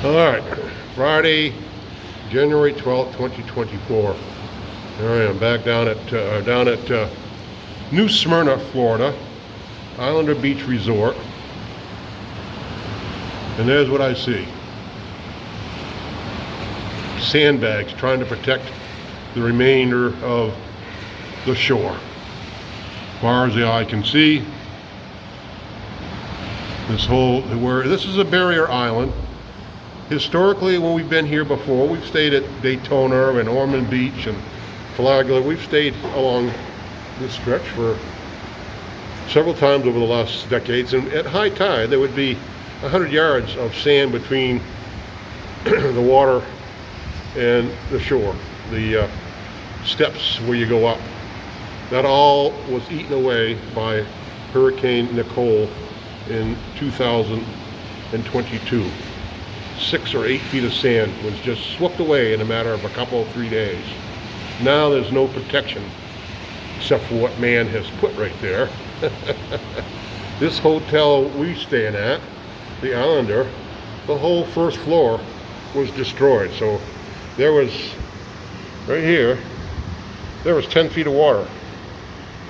All right, Friday, January 12th, 2024. Here I am back down at New Smyrna, Florida, Islander Beach Resort. And there's what I see. Sandbags trying to protect the remainder of the shore. As far as the eye can see, this is a barrier island. Historically, when we've been here before, we've stayed at Daytona and Ormond Beach and Flagler. We've stayed along this stretch for several times over the last decades. And at high tide, there would be 100 yards of sand between the water and the shore, the steps where you go up. That all was eaten away by Hurricane Nicole in 2022. 6 or 8 feet of sand was just swept away in a matter of a couple, 3 days. Now there's no protection except for what man has put right there. This hotel we staying at, the Islander, the whole first floor was destroyed. So there was, right here, there was 10 feet of water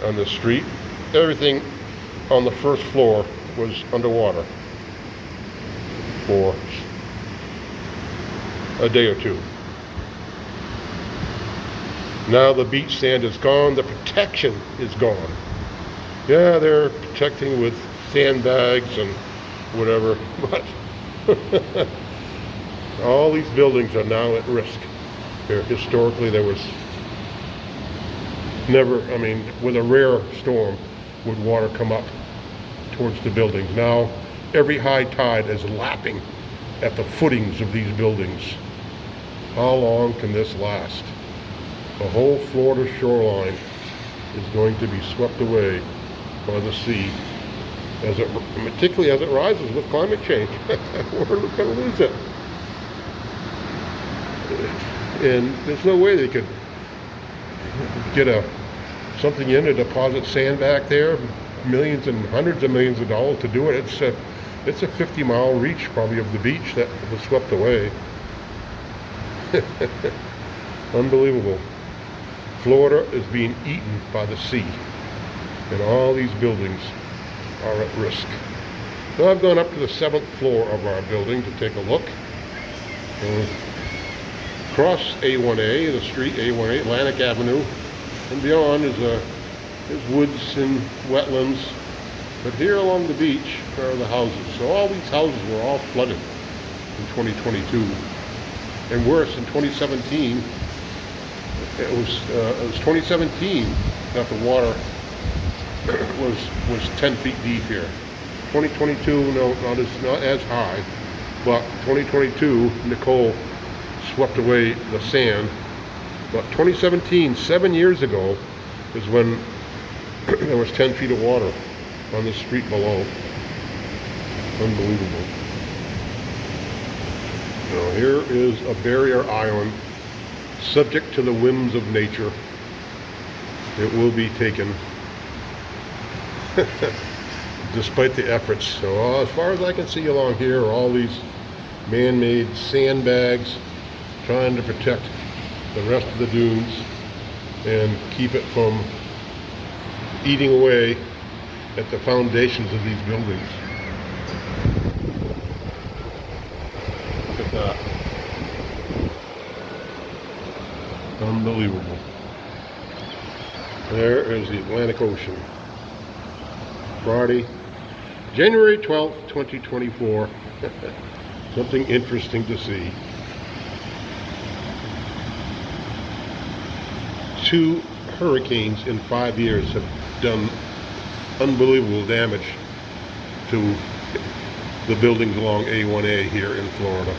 on the street. Everything on the first floor was underwater for a day or two. Now the beach sand is gone, the protection is gone. Yeah, they're protecting with sandbags and whatever, but all these buildings are now at risk. Historically, there was never, with a rare storm, would water come up towards the buildings. Now, every high tide is lapping at the footings of these buildings. How long can this last? The whole Florida shoreline is going to be swept away by the sea, particularly as it rises with climate change. We're going to lose it. And there's no way they could get something in to deposit sand back there, millions and hundreds of millions of dollars to do it. It's a 50-mile reach probably of the beach that was swept away. Unbelievable. Florida is being eaten by the sea, and all these buildings are at risk. So I've gone up to the 7th floor of our building to take a look. Across A1A, the street A1A, Atlantic Avenue, and beyond is woods and wetlands. But here along the beach are the houses. So all these houses were all flooded in 2022. And worse, in 2017, it was 2017 that the water was 10 feet deep here. 2022, not as high, but 2022, Nicole swept away the sand. But 2017, 7 years ago, is when there was 10 feet of water on the street below. Unbelievable. Now here is a barrier island, subject to the whims of nature. It will be taken, despite the efforts. So as far as I can see along here are all these man-made sandbags trying to protect the rest of the dunes and keep it from eating away at the foundations of these buildings. Look at that. Unbelievable. There is the Atlantic Ocean. Friday, January 12th, 2024. Something interesting to see. 2 hurricanes in 5 years have done unbelievable damage to the buildings along A1A here in Florida.